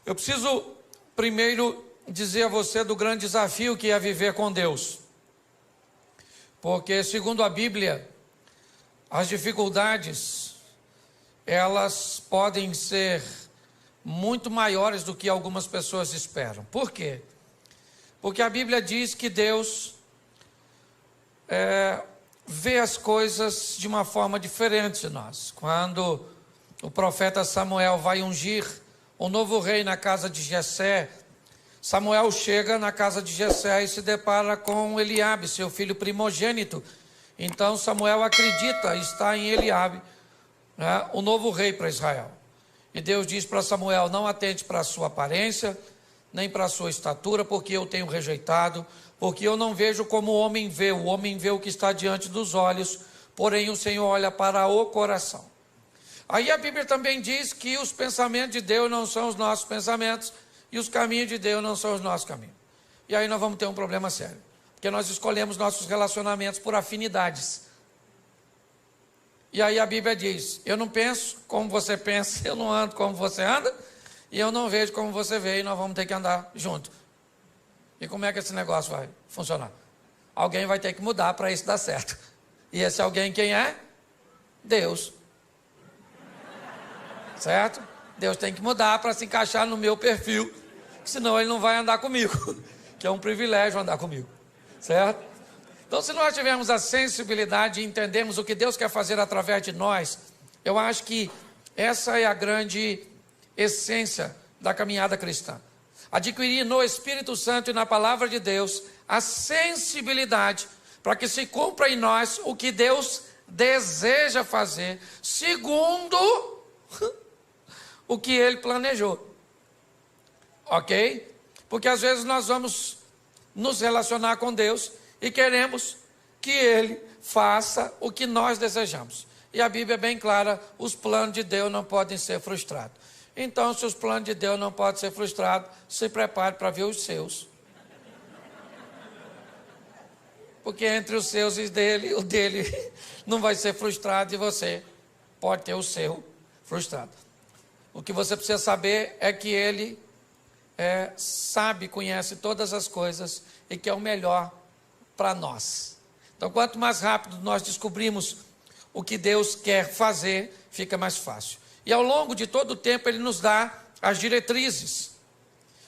Eu preciso primeiro dizer a você do grande desafio que é viver com Deus. Porque, segundo a Bíblia, as dificuldades, elas podem ser muito maiores do que algumas pessoas esperam. Por quê? Porque a Bíblia diz que Deus vê as coisas de uma forma diferente de nós. Quando o profeta Samuel vai ungir o novo rei na casa de Jessé, Samuel chega na casa de Jessé e se depara com Eliabe, seu filho primogênito. Então Samuel acredita estar em Eliabe, né, o novo rei para Israel. E Deus diz para Samuel: não atente para a sua aparência, nem para a sua estatura, porque eu tenho rejeitado, porque eu não vejo como o homem vê o que está diante dos olhos, porém o Senhor olha para o coração. Aí a Bíblia também diz que os pensamentos de Deus não são os nossos pensamentos, e os caminhos de Deus não são os nossos caminhos. E aí nós vamos ter um problema sério, porque nós escolhemos nossos relacionamentos por afinidades. E aí a Bíblia diz: eu não penso como você pensa, eu não ando como você anda, e eu não vejo como você vê, e nós vamos ter que andar junto. E como é que esse negócio vai funcionar? Alguém vai ter que mudar para isso dar certo. E esse alguém quem é? Deus. Certo? Deus tem que mudar para se encaixar no meu perfil, senão ele não vai andar comigo, que é um privilégio andar comigo. Certo? Então, se nós tivermos a sensibilidade e entendermos o que Deus quer fazer através de nós, eu acho que essa é a grande essência da caminhada cristã. Adquirir no Espírito Santo e na Palavra de Deus a sensibilidade para que se cumpra em nós o que Deus deseja fazer, segundo o que Ele planejou. Ok? Porque às vezes nós vamos nos relacionar com Deus e queremos que Ele faça o que nós desejamos. E a Bíblia é bem clara: os planos de Deus não podem ser frustrados. Então, se os planos de Deus não podem ser frustrados, se prepare para ver os seus. Porque entre os seus e o dele não vai ser frustrado, e você pode ter o seu frustrado. O que você precisa saber é que Ele sabe, conhece todas as coisas e que é o melhor para nós. Então, quanto mais rápido nós descobrimos o que Deus quer fazer, fica mais fácil. E ao longo de todo o tempo Ele nos dá as diretrizes,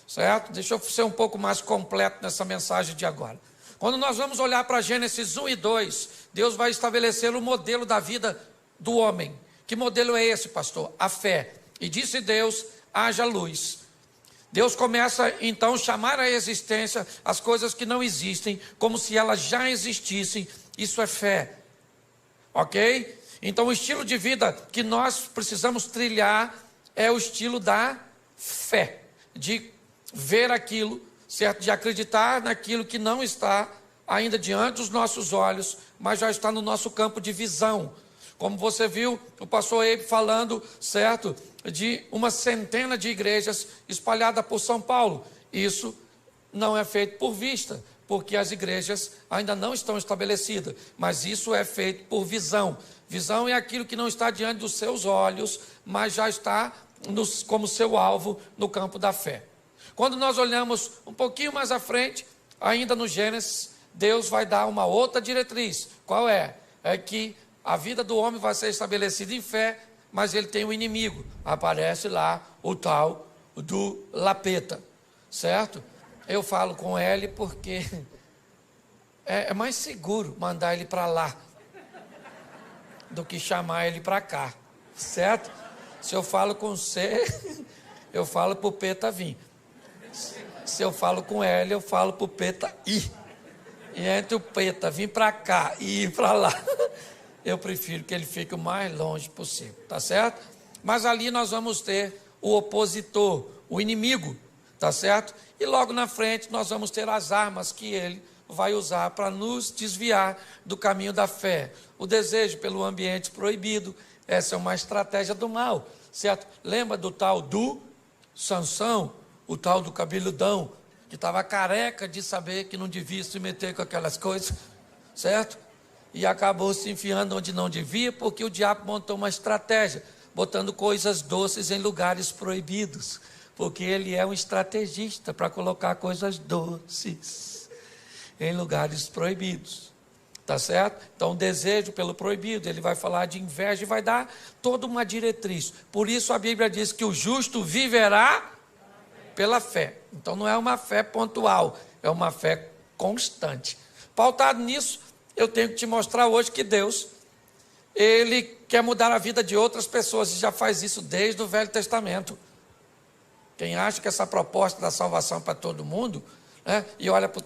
certo? Deixa eu ser um pouco mais completo nessa mensagem de agora. Quando nós vamos olhar para Gênesis 1 e 2, Deus vai estabelecer o modelo da vida do homem. Que modelo é esse, pastor? A fé. E disse Deus: haja luz. Deus começa então a chamar à existência as coisas que não existem, como se elas já existissem. Isso é fé. Ok? Então o estilo de vida que nós precisamos trilhar é o estilo da fé. De ver aquilo, certo? De acreditar naquilo que não está ainda diante dos nossos olhos, mas já está no nosso campo de visão. Como você viu o pastor Eibe falando, certo, de uma centena de igrejas espalhadas por São Paulo. Isso não é feito por vista, porque as igrejas ainda não estão estabelecidas, mas isso é feito por visão. Visão é aquilo que não está diante dos seus olhos, mas já está como seu alvo no campo da fé. Quando nós olhamos um pouquinho mais à frente, ainda no Gênesis, Deus vai dar uma outra diretriz. Qual é? É que a vida do homem vai ser estabelecida em fé, mas ele tem um inimigo. Aparece lá o tal do Lapeta, certo? Eu falo com ele porque é mais seguro mandar ele para lá do que chamar ele para cá, certo? Se eu falo com C, eu falo para o Peta vir. Se eu falo com ele, eu falo para o Peta ir. E entre o Peta vir para cá e ir para lá, eu prefiro que ele fique o mais longe possível, tá certo? Mas ali nós vamos ter o opositor, o inimigo, tá certo? E logo na frente nós vamos ter as armas que ele vai usar para nos desviar do caminho da fé. O desejo pelo ambiente proibido, essa é uma estratégia do mal, certo? Lembra do tal do Sansão, o tal do cabeludão, que estava careca de saber que não devia se meter com aquelas coisas, certo? E acabou se enfiando onde não devia, porque o diabo montou uma estratégia, botando coisas doces em lugares proibidos. Porque ele é um estrategista para colocar coisas doces em lugares proibidos. Tá certo? Então, o desejo pelo proibido, ele vai falar de inveja e vai dar toda uma diretriz. Por isso a Bíblia diz que o justo viverá pela fé. Então, não é uma fé pontual, é uma fé constante. Pautado nisso, eu tenho que te mostrar hoje que Deus, ele quer mudar a vida de outras pessoas e já faz isso desde o Velho Testamento. Quem acha que essa proposta da salvação para todo mundo, né, e olha para o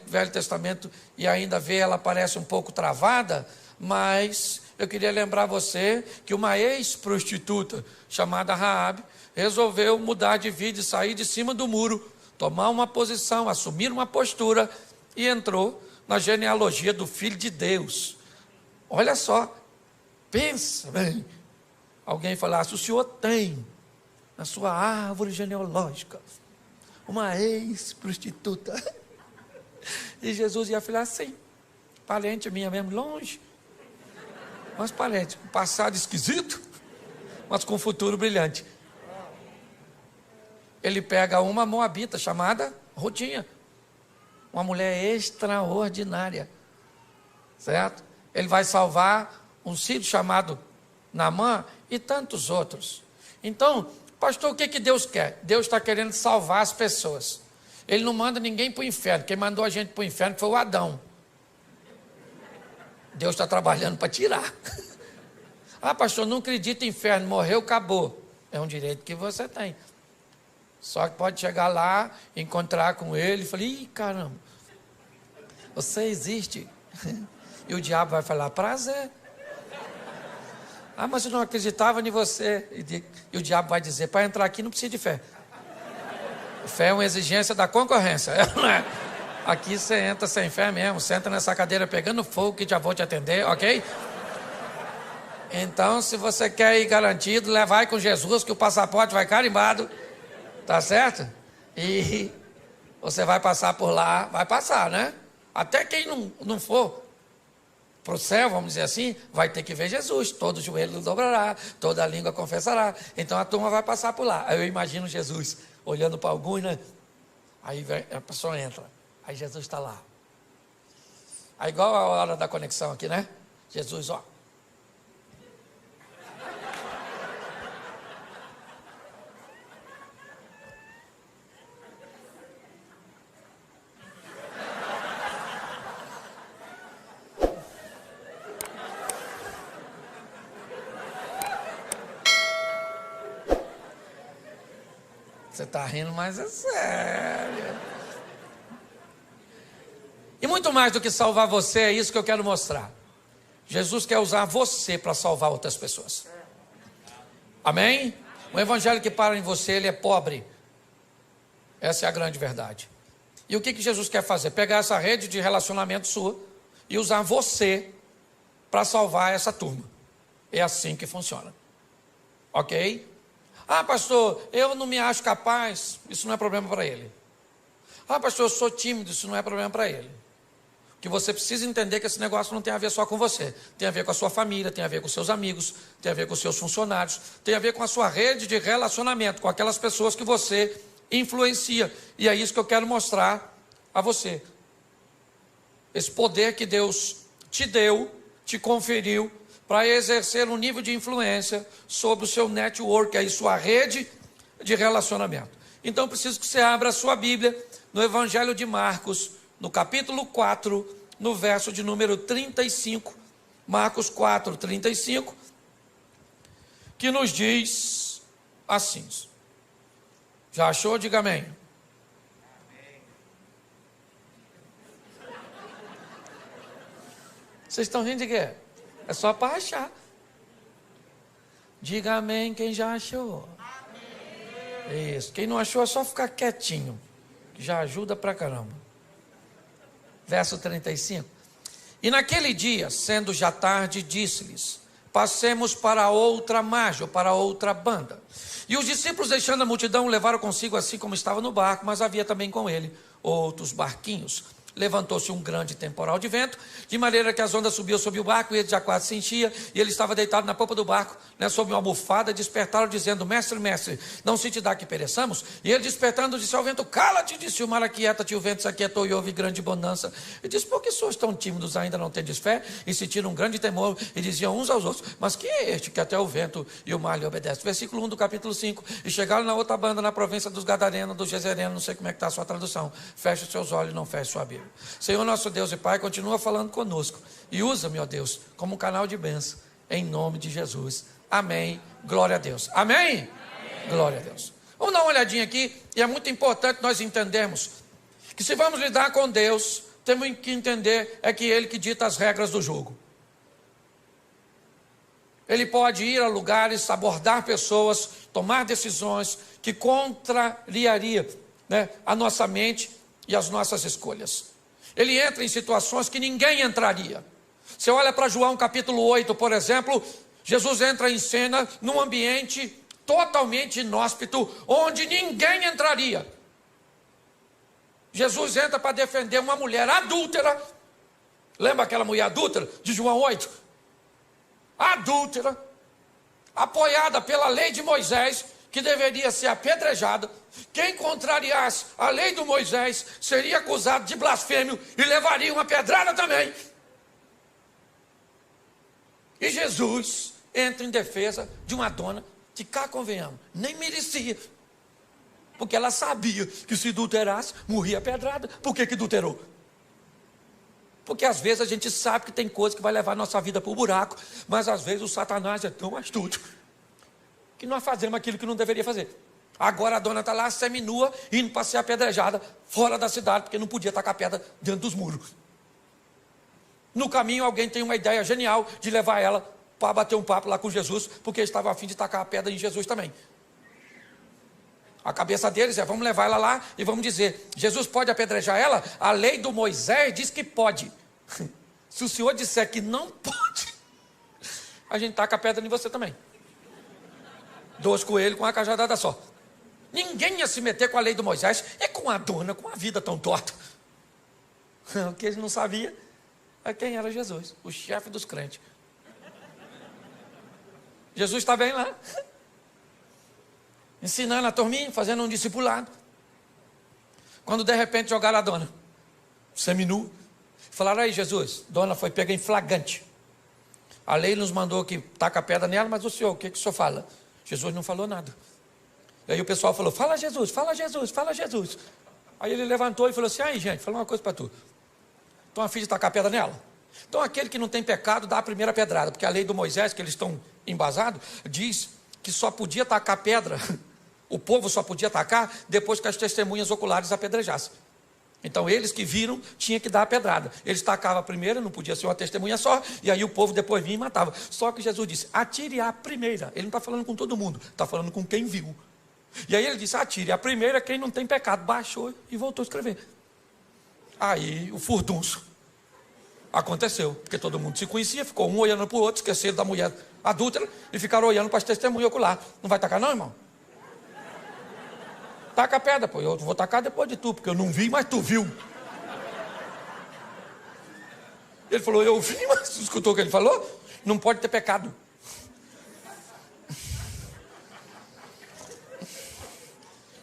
Velho Testamento e ainda vê, ela parece um pouco travada, mas eu queria lembrar você que uma ex-prostituta chamada Raabe resolveu mudar de vida e sair de cima do muro, tomar uma posição, assumir uma postura e entrou na genealogia do Filho de Deus. Olha só, pensa bem, alguém falasse, o senhor tem na sua árvore genealógica uma ex-prostituta. E Jesus ia falar assim, parente minha mesmo, longe, mas parente, com passado esquisito, mas com futuro brilhante. Ele pega uma moabita chamada Rutinha, uma mulher extraordinária, certo? Ele vai salvar um filho chamado Naamã e tantos outros. Então, pastor, o que Deus quer? Deus está querendo salvar as pessoas. Ele não manda ninguém para o inferno. Quem mandou a gente para o inferno foi o Adão. Deus está trabalhando para tirar. Ah, pastor, não acredita em inferno, morreu, acabou. É um direito que você tem. Só que pode chegar lá, encontrar com ele e falar, ih, caramba, você existe. E o diabo vai falar, prazer. Ah, mas eu não acreditava em você. E o diabo vai dizer, para entrar aqui não precisa de fé. Fé é uma exigência da concorrência. Aqui você entra sem fé mesmo. Você entra nessa cadeira pegando fogo que já vou te atender, ok? Então, se você quer ir garantido, vai com Jesus que o passaporte vai carimbado. Tá certo? E você vai passar por lá, vai passar, né? Até quem não for para o céu, vamos dizer assim, vai ter que ver Jesus. Todo joelho dobrará, toda língua confessará. Então a turma vai passar por lá. Aí eu imagino Jesus olhando para alguns, né? Aí a pessoa entra. Aí Jesus está lá. Aí igual a hora da conexão aqui, né? Jesus, ó. Você está rindo, mas é sério. E muito mais do que salvar você, é isso que eu quero mostrar. Jesus quer usar você para salvar outras pessoas. Amém? O evangelho que para em você, ele é pobre. Essa é a grande verdade. E o que Jesus quer fazer? Pegar essa rede de relacionamento sua e usar você para salvar essa turma. É assim que funciona. Ok? Ah, pastor, eu não me acho capaz. Isso não é problema para ele. Ah, pastor, eu sou tímido. Isso não é problema para ele. O que você precisa entender é que esse negócio não tem a ver só com você. Tem a ver com a sua família, tem a ver com seus amigos, tem a ver com os seus funcionários, tem a ver com a sua rede de relacionamento, com aquelas pessoas que você influencia. E é isso que eu quero mostrar a você. Esse poder que Deus te deu, te conferiu, para exercer um nível de influência sobre o seu network, aí sua rede de relacionamento. Então, preciso que você abra a sua Bíblia no Evangelho de Marcos, no capítulo 4, no verso de número 35, Marcos 4, 35, que nos diz assim. Já achou? Diga amém. Vocês estão rindo de quê? É só para achar. Diga amém quem já achou. Amém. Isso. Quem não achou é só ficar quietinho. Que já ajuda pra caramba. Verso 35. E naquele dia, sendo já tarde, disse-lhes: passemos para outra margem, ou para outra banda. E os discípulos, deixando a multidão, levaram consigo assim como estava no barco, mas havia também com ele outros barquinhos. levantou-se um grande temporal de vento, de maneira que as ondas subiam sobre o barco, e ele já quase se enchia, e ele estava deitado na popa do barco, sob uma almofada, despertaram, dizendo: mestre, mestre, não se te dá que pereçamos? E ele, despertando, disse ao vento: cala-te, disse o mar, aquieta-te. O vento se aquietou e houve grande bonança. E disse: por que sois tão tímidos, ainda não tendes fé? E sentiram um grande temor, e diziam uns aos outros: mas quem é este que até o vento e o mar lhe obedecem? Versículo 1 do capítulo 5. E chegaram na outra banda, na província dos Gadarenos, dos Gezerenos, não sei como é que está a sua tradução. Feche os seus olhos, não feche sua Bíblia. Senhor nosso Deus e Pai, continua falando conosco, e usa-me, ó Deus, como um canal de bênção, em nome de Jesus. Amém. Glória a Deus. Amém? Amém. Glória a Deus. Vamos dar uma olhadinha aqui, e é muito importante nós entendermos que se vamos lidar com Deus, temos que entender é que Ele que dita as regras do jogo. Ele pode ir a lugares, abordar pessoas, tomar decisões que contrariariam, a nossa mente e as nossas escolhas. Ele entra em situações que ninguém entraria. Você olha para João capítulo 8, por exemplo, Jesus entra em cena num ambiente totalmente inóspito, onde ninguém entraria. Jesus entra para defender uma mulher adúltera. Lembra aquela mulher adúltera de João 8? Adúltera, apoiada pela lei de Moisés, que deveria ser apedrejada. Quem contrariasse a lei de Moisés seria acusado de blasfêmio e levaria uma pedrada também. E Jesus entra em defesa de uma dona que, cá convenhamos, nem merecia, porque ela sabia que se adulterasse, morria pedrada. Por que adulterou? Porque às vezes a gente sabe que tem coisa que vai levar a nossa vida para o buraco, mas às vezes o Satanás é tão astuto que nós fazemos aquilo que não deveria fazer. Agora a dona está lá seminua, indo para ser apedrejada fora da cidade, porque não podia tacar pedra dentro dos muros. No caminho alguém tem uma ideia genial de levar ela para bater um papo lá com Jesus, porque ele estava a fim de tacar a pedra em Jesus também. A cabeça deles é: vamos levar ela lá e vamos dizer: Jesus pode apedrejar ela? A lei do Moisés diz que pode. Se o Senhor disser que não pode, a gente taca a pedra em você também. 2 coelhos com uma cajadada só. Ninguém ia se meter com a lei do Moisés, é com a dona, com a vida tão torta. O que eles não sabiam é quem era Jesus, o chefe dos crentes. Jesus está bem lá, ensinando a turminha, fazendo um discipulado. Quando de repente jogaram a dona seminu, falaram: aí Jesus, dona foi pega em flagrante. A lei nos mandou que taca a pedra nela, mas o senhor, o que o senhor fala? Jesus não falou nada. E aí o pessoal falou: fala Jesus, fala Jesus, fala Jesus. Aí ele levantou e falou assim: aí gente, fala uma coisa para tu. Estão a fim de tacar a pedra nela? Então aquele que não tem pecado dá a primeira pedrada, porque a lei do Moisés, que eles estão embasados, diz que só podia tacar pedra, o povo só podia tacar depois que as testemunhas oculares apedrejassem. Então eles que viram tinham que dar a pedrada. Eles tacavam a primeira, não podia ser uma testemunha só, e aí o povo depois vinha e matava. Só que Jesus disse: atire a primeira. Ele não está falando com todo mundo, está falando com quem viu. E aí ele disse: atire a primeira quem não tem pecado. Baixou e voltou a escrever. Aí o furdunço aconteceu, porque todo mundo se conhecia, ficou um olhando para o outro, esqueceram da mulher adúltera e ficaram olhando para as testemunhas oculares. Não vai tacar não, irmão? Taca a pedra, pô. Eu vou tacar depois de tu, porque eu não vi, mas tu viu. Ele falou: eu vi, mas tu escutou o que ele falou? Não pode ter pecado.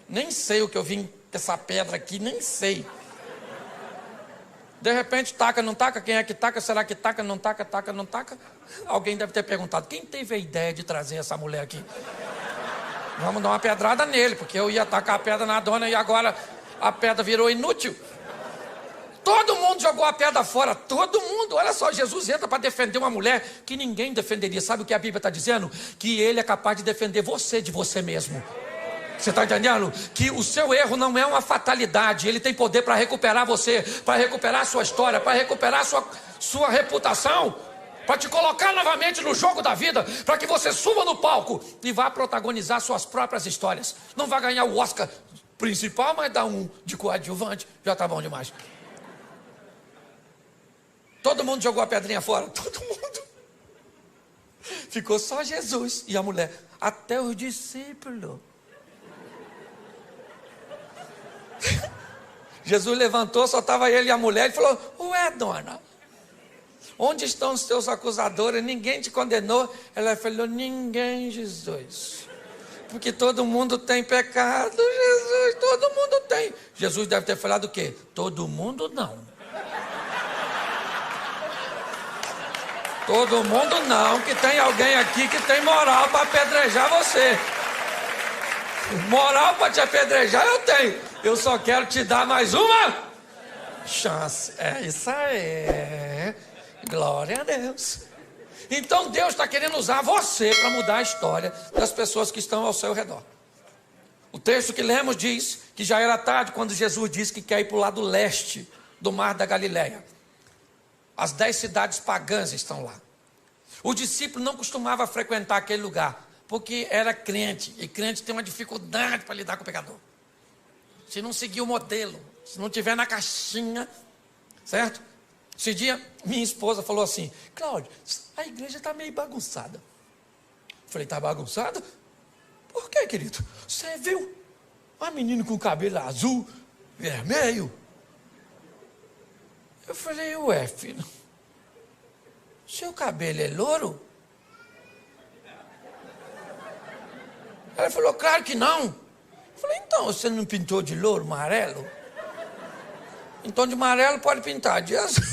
Nem sei o que eu vim com essa pedra aqui, nem sei. De repente, taca, não taca? Quem é que taca? Será que taca, não taca, taca, não taca? Alguém deve ter perguntado: quem teve a ideia de trazer essa mulher aqui? Vamos dar uma pedrada nele, porque eu ia tacar a pedra na dona e agora a pedra virou inútil. Todo mundo jogou a pedra fora, todo mundo. Olha só, Jesus entra para defender uma mulher que ninguém defenderia. Sabe o que a Bíblia está dizendo? Que ele é capaz de defender você de você mesmo. Você está entendendo? Que o seu erro não é uma fatalidade. Ele tem poder para recuperar você, para recuperar a sua história, para recuperar a sua reputação, para te colocar novamente no jogo da vida, para que você suba no palco e vá protagonizar suas próprias histórias. Não vai ganhar o Oscar principal, mas dá um de coadjuvante, já está bom demais. Todo mundo jogou a pedrinha fora, todo mundo. Ficou só Jesus e a mulher, até os discípulos. Jesus levantou, só estava ele e a mulher, e falou: ué, dona, onde estão os teus acusadores? Ninguém te condenou? Ela falou: ninguém, Jesus. Porque todo mundo tem pecado, Jesus, todo mundo tem. Jesus deve ter falado o quê? Todo mundo não. Todo mundo não, que tem alguém aqui que tem moral para apedrejar você. Moral para te apedrejar eu tenho. Eu só quero te dar mais uma chance. É isso aí. Glória a Deus. Então Deus está querendo usar você para mudar a história das pessoas que estão ao seu redor. O texto que lemos diz que já era tarde quando Jesus disse que quer ir para o lado leste do mar da Galileia. As 10 cidades pagãs estão lá. O discípulo não costumava frequentar aquele lugar, porque era crente, e crente tem uma dificuldade para lidar com o pecador. Se não seguir o modelo, se não tiver na caixinha, certo? Esse dia, minha esposa falou assim: Cláudio, a igreja está meio bagunçada. Eu falei: está bagunçada? Por quê, querido? Você viu uma menina com cabelo azul, vermelho? Eu falei: ué, filho, seu cabelo é louro? Ela falou: claro que não. Eu falei: então, você não pintou de louro, amarelo? Então de amarelo pode pintar, de azul.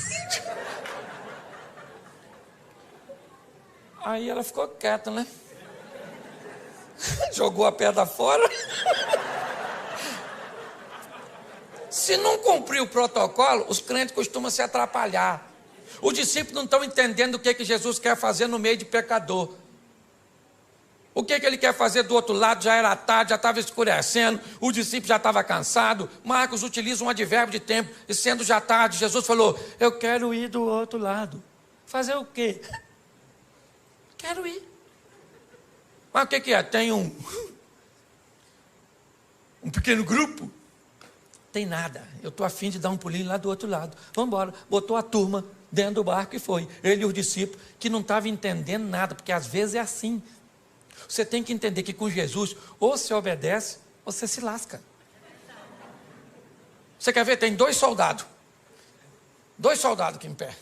Aí ela ficou quieta, né? Jogou a pedra fora. Se não cumprir o protocolo, os crentes costumam se atrapalhar. Os discípulos não estão entendendo o que Jesus quer fazer no meio de pecador. O que ele quer fazer do outro lado? Já era tarde, já estava escurecendo, o discípulo já estava cansado. Marcos utiliza um advérbio de tempo, e sendo já tarde, Jesus falou: eu quero ir do outro lado. Fazer o quê? Quero ir. Mas o que é? Tem um pequeno grupo? Tem nada, eu estou a fim de dar um pulinho lá do outro lado. Vamos embora. Botou a turma dentro do barco e foi. Ele e os discípulos, que não estavam entendendo nada, porque às vezes é assim. Você tem que entender que com Jesus, ou você obedece, ou você se lasca. Você quer ver? Tem 2 soldados. 2 soldados aqui em pé.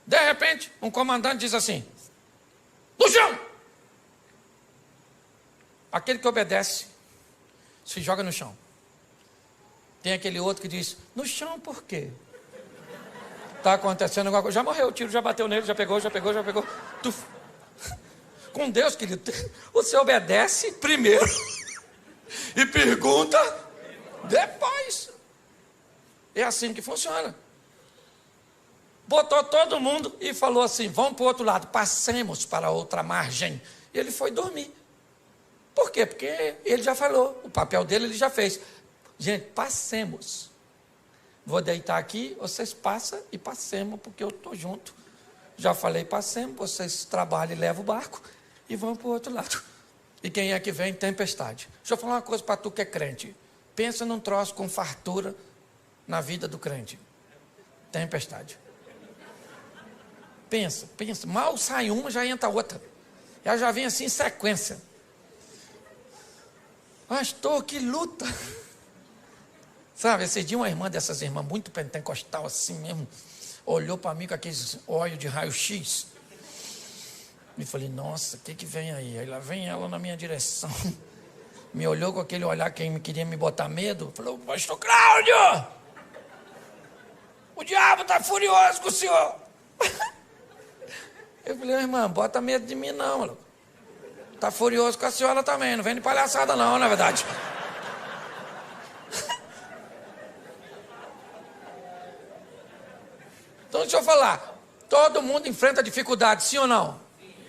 De repente, um comandante diz assim: no chão! Aquele que obedece, se joga no chão. Tem aquele outro que diz: no chão por quê? Está acontecendo alguma coisa. Já morreu, o tiro já bateu nele, já pegou. Tuf. Com Deus, querido, você obedece primeiro e pergunta depois. É assim que funciona. Botou todo mundo e falou assim: vamos para o outro lado, passemos para a outra margem. E ele foi dormir. Por quê? Porque ele já falou, o papel dele ele já fez. Gente, passemos. Vou deitar aqui, vocês passam e passemos, porque eu estou junto. Já falei: passemos, vocês trabalham e levam o barco e vão para o outro lado. E quem é que vem? Tempestade. Deixa eu falar uma coisa para tu que é crente. Pensa num troço com fartura na vida do crente. Tempestade. Pensa. Mal sai uma, já entra outra. Ela já vem assim em sequência. Pastor, que luta. Sabe, esse dia uma irmã dessas irmãs muito pentecostal assim mesmo, olhou para mim com aqueles olhos de raio-x. E falei: nossa, o que vem aí? Aí lá vem ela na minha direção. Me olhou com aquele olhar que queria me botar medo. Falou: pastor Cláudio, o diabo está furioso com o senhor. Eu falei: irmã, bota medo de mim não. Está furioso com a senhora também, não vem de palhaçada não, na verdade. Então deixa eu falar, todo mundo enfrenta dificuldade, sim ou não?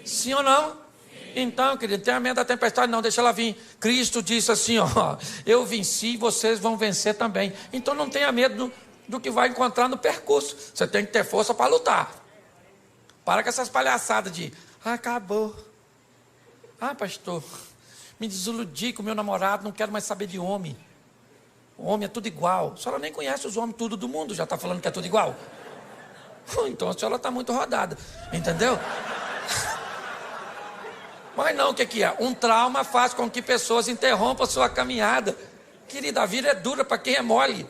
Sim ou não? Então, querido, não tenha medo da tempestade não, deixa ela vir. Cristo disse assim, ó: eu venci, vocês vão vencer também. Então não tenha medo do que vai encontrar no percurso. Você tem que ter força para lutar. Para com essas palhaçadas de: acabou. Pastor, me desiludi com o meu namorado, não quero mais saber de homem. O homem é tudo igual. A senhora nem conhece os homens tudo do mundo, já está falando que é tudo igual? Então a senhora está muito rodada, entendeu? Mas não, o que é? Um trauma faz com que pessoas interrompam a sua caminhada. Querida, a vida é dura para quem é mole.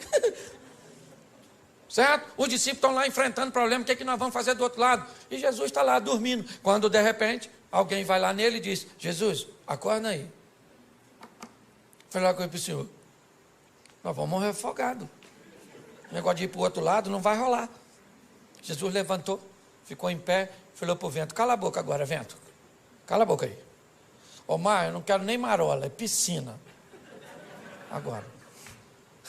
Certo? Os discípulos estão lá enfrentando problema, o que é que nós vamos fazer do outro lado? E Jesus está lá dormindo. Quando de repente, alguém vai lá nele e diz: Jesus, acorda aí. Falei lá com ele para o senhor: nós vamos morrer afogados. O negócio de ir para o outro lado não vai rolar. Jesus levantou, ficou em pé, falou para o vento: cala a boca agora, vento. Cala a boca aí. Ô mar, eu não quero nem marola, é piscina. Agora.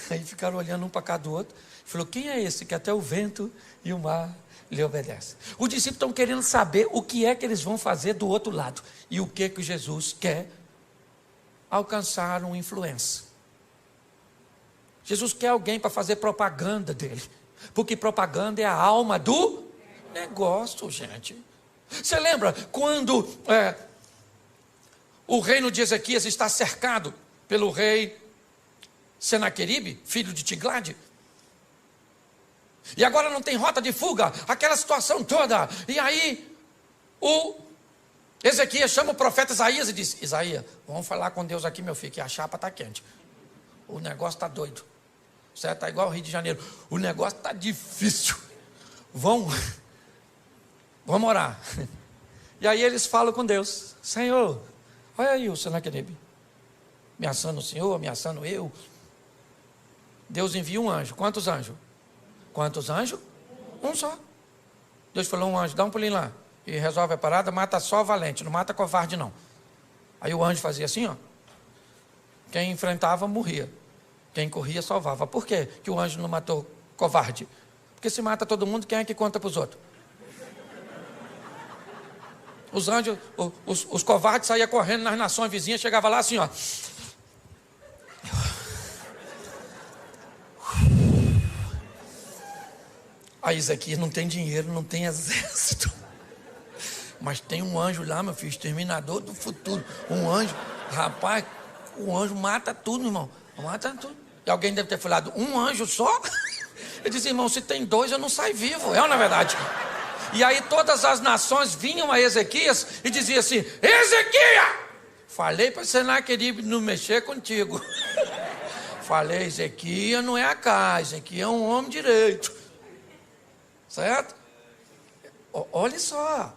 Aí ficaram olhando um para cá do outro. Falou: quem é esse que até o vento e o mar lhe obedecem? Os discípulos estão querendo saber o que é que eles vão fazer do outro lado. E o que que Jesus quer? Alcançar uma influência. Jesus quer alguém para fazer propaganda dele. Porque propaganda é a alma do negócio, gente. Você lembra quando o reino de Ezequias está cercado pelo rei Senaqueribe, filho de Tiglade? E agora não tem rota de fuga, aquela situação toda. E aí, o Ezequias chama o profeta Isaías e diz: Isaías, vamos falar com Deus aqui, meu filho, que a chapa está quente. O negócio está doido. Certo? Está igual ao Rio de Janeiro. O negócio está difícil. Vamos orar. E aí eles falam com Deus: Senhor, olha aí o Senaqueribe ameaçando o Senhor, ameaçando eu. Deus envia um anjo. Quantos anjos? Quantos anjos? Um só. Deus falou: um anjo, dá um pulinho lá e resolve a parada, mata só valente, não mata covarde não. Aí o anjo fazia assim, ó. Quem enfrentava morria, quem corria salvava. Por quê que o anjo não matou covarde? Porque se mata todo mundo, quem é que conta para os outros? Os anjos, os covardes saíam correndo nas nações vizinhas, chegava lá assim, ó. Aí Ezequias não tem dinheiro, não tem exército. Mas tem um anjo lá, meu filho, exterminador do futuro. Um anjo, rapaz, o anjo mata tudo, irmão. Mata tudo. E alguém deve ter falado: um anjo só? Ele disse: irmão, se tem dois, eu não saio vivo. É ou não é verdade? E aí todas as nações vinham a Ezequias e diziam assim: Ezequias, falei para Senaqueribe não mexer contigo. Falei: Ezequias não é a casa, Ezequias é um homem direito. Certo? Olha só.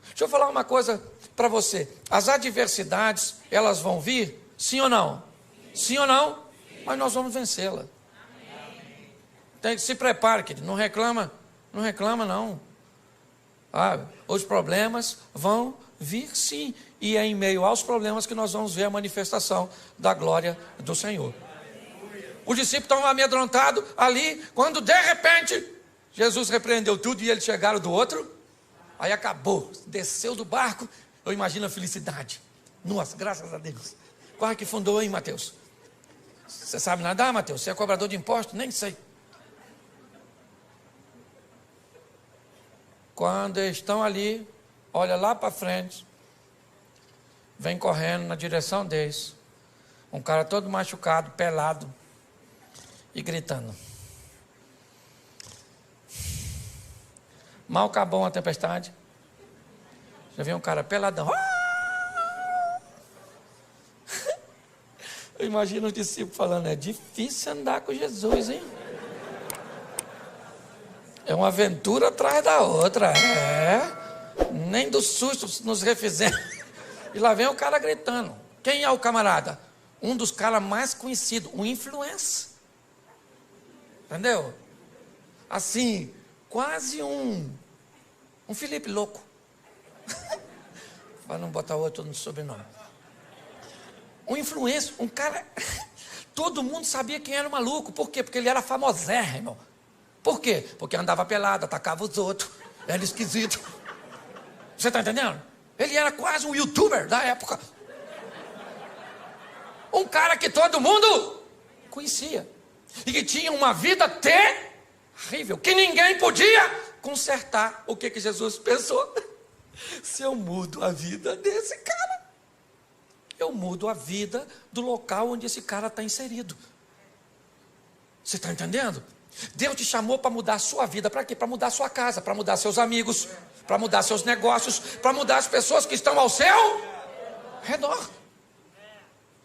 Deixa eu falar uma coisa para você. As adversidades, elas vão vir? Sim ou não? Sim ou não? Mas nós vamos vencê-la. Tem que se prepare, querido. Não reclama não. Os problemas vão vir sim. E é em meio aos problemas que nós vamos ver a manifestação da glória do Senhor. Os discípulos estão amedrontados ali, quando de repente Jesus repreendeu tudo e eles chegaram do outro. Aí acabou, desceu do barco. Eu imagino a felicidade. Nossa, graças a Deus. Quase que fundou, hein, Mateus? Você sabe nadar, Mateus? Você é cobrador de impostos? Nem sei. Quando eles estão ali, olha lá para frente, vem correndo na direção deles, um cara todo machucado, pelado e gritando. Mal acabou uma tempestade, já vem um cara peladão. Eu imagino os discípulos falando: é difícil andar com Jesus, hein? É uma aventura atrás da outra. Nem do susto nos refizemos. E lá vem o cara gritando. Quem é o camarada? Um dos caras mais conhecidos, um influencer. Entendeu? Assim, quase um Felipe louco. Para não botar outro no sobrenome. Um influencer, um cara. Todo mundo sabia quem era o maluco. Por quê? Porque ele era famosérrimo. Por quê? Porque andava pelado, atacava os outros. Era esquisito. Você está entendendo? Ele era quase um youtuber da época. Um cara que todo mundo conhecia. E que tinha uma vida terrível. Que ninguém podia consertar. O que Jesus pensou? Se eu mudo a vida desse cara, eu mudo a vida do local onde esse cara está inserido. Você está entendendo? Deus te chamou para mudar a sua vida. Para quê? Para mudar a sua casa, para mudar seus amigos, para mudar seus negócios, para mudar as pessoas que estão ao seu redor.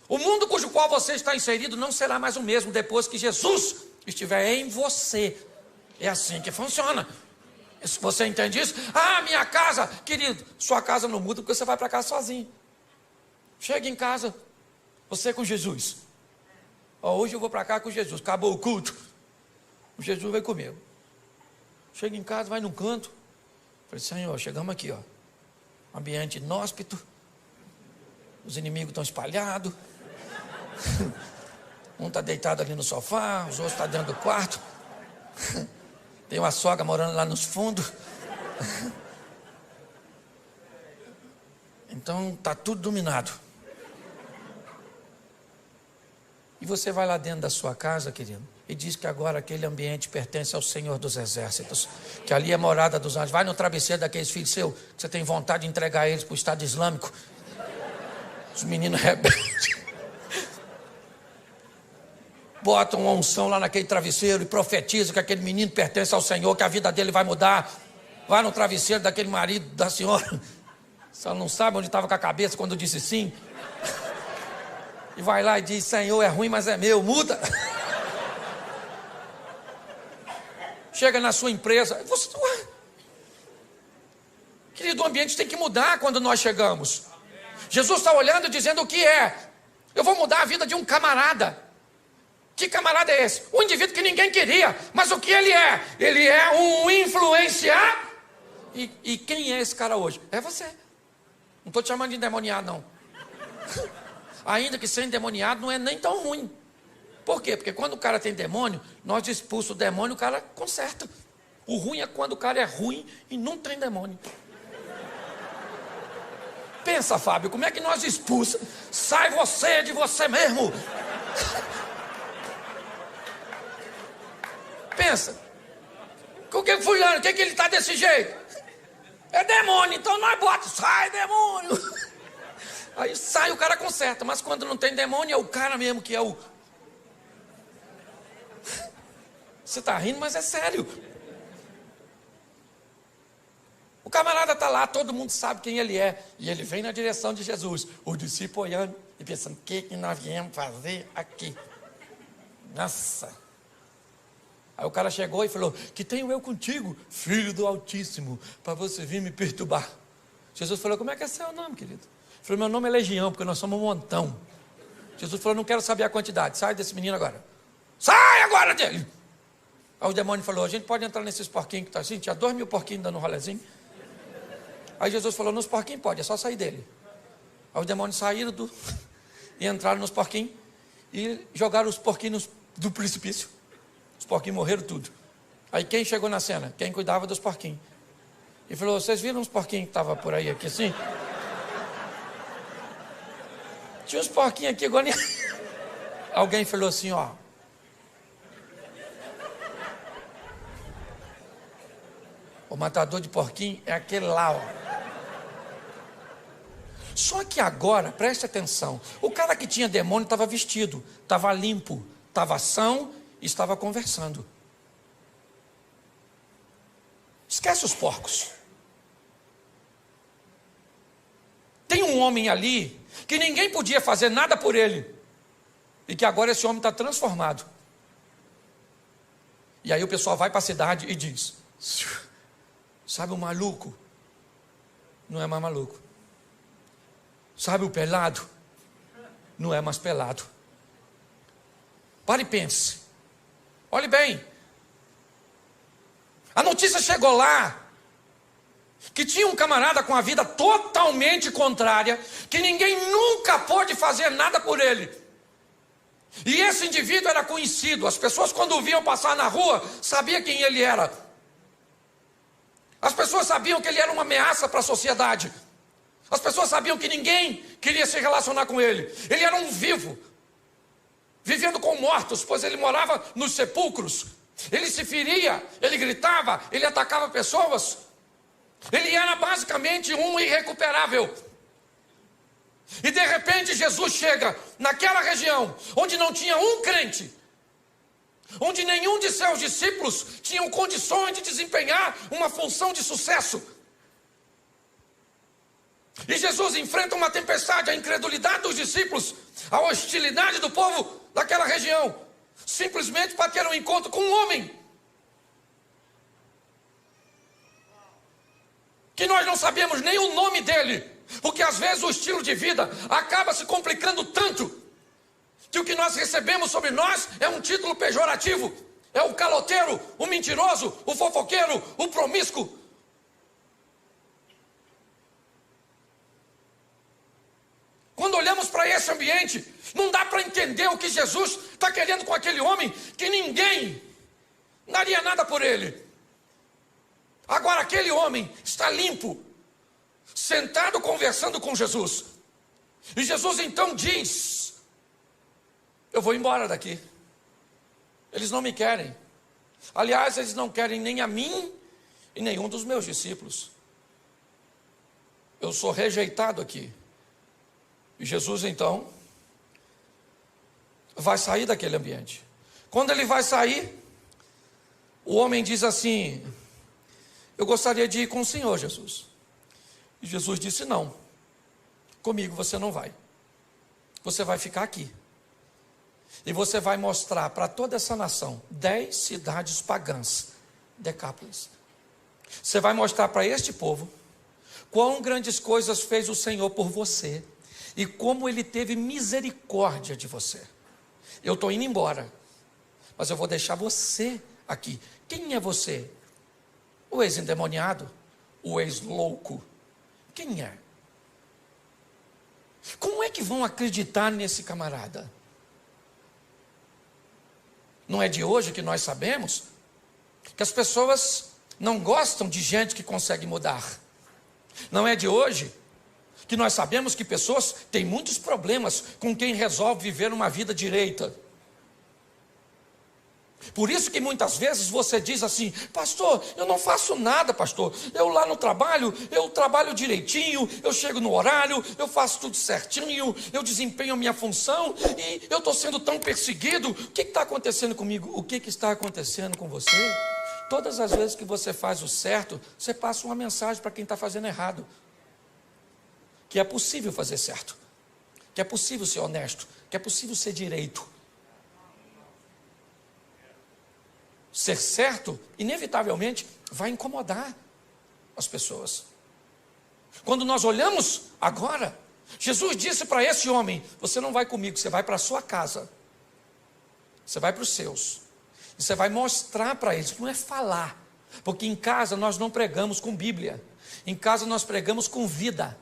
O mundo cujo qual você está inserido não será mais o mesmo depois que Jesus estiver em você. É assim que funciona. Você entende isso? Ah, minha casa, querido, sua casa não muda porque você vai para casa sozinho. Chega em casa, você com Jesus. Ó, hoje eu vou para cá com Jesus, acabou o culto. O Jesus vai comigo. Chega em casa, vai num canto. Falei, Senhor, chegamos aqui, ó. Ambiente inóspito. Os inimigos estão espalhados. Um está deitado ali no sofá, os outros estão dentro do quarto. Tem uma sogra morando lá nos fundos. Então está tudo dominado. E você vai lá dentro da sua casa, querido, e diz que agora aquele ambiente pertence ao Senhor dos Exércitos, que ali é morada dos anjos. Vai no travesseiro daqueles filhos seus, que você tem vontade de entregar eles para o Estado Islâmico. Os meninos rebeldes. Bota uma unção lá naquele travesseiro e profetiza que aquele menino pertence ao Senhor, que a vida dele vai mudar. Vai no travesseiro daquele marido da senhora. Só não sabe onde estava com a cabeça quando disse sim. E vai lá e diz, Senhor, é ruim, mas é meu, muda. Chega na sua empresa. Você, querido, o ambiente tem que mudar quando nós chegamos. Jesus está olhando e dizendo o que é. Eu vou mudar a vida de um camarada. Que camarada é esse? Um indivíduo que ninguém queria. Mas o que ele é? Ele é um influenciar. E quem é esse cara hoje? É você. Não estou te chamando de endemoniado, não. Ainda que ser endemoniado não é nem tão ruim. Por quê? Porque quando o cara tem demônio, nós expulsamos o demônio, o cara conserta. O ruim é quando o cara é ruim e não tem demônio. Pensa, Fábio, como é que nós expulsamos? Sai você de você mesmo. Pensa. O que fulano, o que ele está desse jeito? É demônio, então nós bota, sai demônio. Aí sai, o cara conserta, mas quando não tem demônio é o cara mesmo que é o... Você está rindo, mas é sério. O camarada está lá, todo mundo sabe quem ele é. E ele vem na direção de Jesus. O discípulo olhando e pensando, o que nós viemos fazer aqui? Nossa. Aí o cara chegou e falou, que tenho eu contigo, filho do Altíssimo, para você vir me perturbar. Jesus falou, como é que é seu nome, querido? Ele falou, meu nome é Legião, porque nós somos um montão. Jesus falou, não quero saber a quantidade, sai desse menino agora. Sai agora dele! Aí o demônio falou, a gente pode entrar nesses porquinhos que está assim, tinha 2.000 porquinhos dando um rolezinho. Aí Jesus falou, nos porquinhos pode, é só sair dele. Aí os demônios saíram e entraram nos porquinhos e jogaram os porquinhos do precipício. Os porquinhos morreram tudo. Aí quem chegou na cena? Quem cuidava dos porquinhos. E falou, vocês viram uns porquinhos que estavam por aí aqui assim? Tinha uns porquinhos aqui agora. Alguém falou assim, ó. O matador de porquinho é aquele lá, ó. Só que agora, preste atenção, o cara que tinha demônio estava vestido, estava limpo, estava são e estava conversando. Esquece os porcos. Tem um homem ali que ninguém podia fazer nada por ele. E que agora esse homem está transformado. E aí o pessoal vai para a cidade e diz, sabe o maluco? Não é mais maluco. Sabe o pelado? Não é mais pelado. Pare e pense. Olhe bem. A notícia chegou lá que tinha um camarada com a vida totalmente contrária, que ninguém nunca pôde fazer nada por ele. E esse indivíduo era conhecido. As pessoas, quando o viam passar na rua, sabiam quem ele era. As pessoas sabiam que ele era uma ameaça para a sociedade. As pessoas sabiam que ninguém queria se relacionar com ele. Ele era um vivo, vivendo com mortos, pois ele morava nos sepulcros. Ele se feria, ele gritava, ele atacava pessoas. Ele era basicamente um irrecuperável. E de repente Jesus chega naquela região onde não tinha um crente, onde nenhum de seus discípulos tinham condições de desempenhar uma função de sucesso. E Jesus enfrenta uma tempestade, a incredulidade dos discípulos, a hostilidade do povo daquela região, simplesmente para ter um encontro com um homem. que nós não sabemos nem o nome dele, porque às vezes o estilo de vida acaba se complicando tanto, que o que nós recebemos sobre nós é um título pejorativo, é o caloteiro, o mentiroso, o fofoqueiro, o promíscuo. Quando olhamos para esse ambiente, não dá para entender o que Jesus está querendo com aquele homem, que ninguém daria nada por ele. Agora aquele homem está limpo, sentado conversando com Jesus. E Jesus então diz: eu vou embora daqui. Eles não me querem. Aliás, eles não querem nem a mim e nenhum dos meus discípulos. Eu sou rejeitado aqui. E Jesus então vai sair daquele ambiente. Quando ele vai sair, o homem diz assim: eu gostaria de ir com o Senhor, Jesus. E Jesus disse: não, comigo você não vai. Você vai ficar aqui. E você vai mostrar para toda essa nação 10 cidades pagãs, Decápolis. Você vai mostrar para este povo quão grandes coisas fez o Senhor por você e como Ele teve misericórdia de você. Eu estou indo embora, mas eu vou deixar você aqui. Quem é você? O ex-endemoniado? O ex-louco? Quem é? Como é que vão acreditar nesse camarada? Não é de hoje que nós sabemos que as pessoas não gostam de gente que consegue mudar. Não é de hoje que nós sabemos que pessoas têm muitos problemas com quem resolve viver uma vida direita. Por isso que muitas vezes você diz assim: pastor, eu não faço nada, pastor. Eu lá no trabalho, eu trabalho direitinho, eu chego no horário, eu faço tudo certinho, eu desempenho a minha função e eu estou sendo tão perseguido. O que está acontecendo comigo? O que está acontecendo com você? Todas as vezes que você faz o certo, você passa uma mensagem para quem está fazendo errado. Que é possível fazer certo, que é possível ser honesto, que é possível ser direito. Ser certo, inevitavelmente, vai incomodar as pessoas. Quando nós olhamos agora, Jesus disse para esse homem: você não vai comigo, você vai para a sua casa. Você vai para os seus. E você vai mostrar para eles, não é falar. Porque em casa nós não pregamos com Bíblia. Em casa nós pregamos com vida.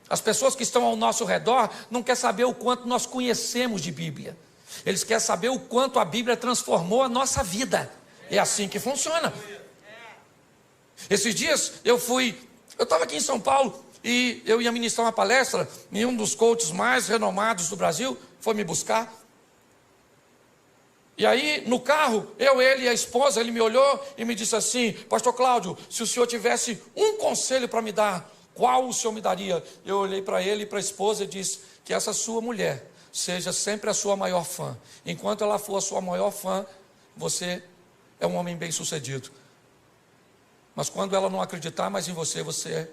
As pessoas que estão ao nosso redor não querem saber o quanto nós conhecemos de Bíblia. Eles querem saber o quanto a Bíblia transformou a nossa vida. É assim que funciona. Esses dias eu estava aqui em São Paulo e eu ia ministrar uma palestra e um dos coaches mais renomados do Brasil foi me buscar. E aí no carro, ele e a esposa, ele me olhou e me disse assim: pastor Cláudio, se o senhor tivesse um conselho para me dar, qual o senhor me daria? Eu olhei para ele e para a esposa e disse: que essa sua mulher seja sempre a sua maior fã. Enquanto ela for a sua maior fã, você é um homem bem sucedido. Mas quando ela não acreditar mais em você, você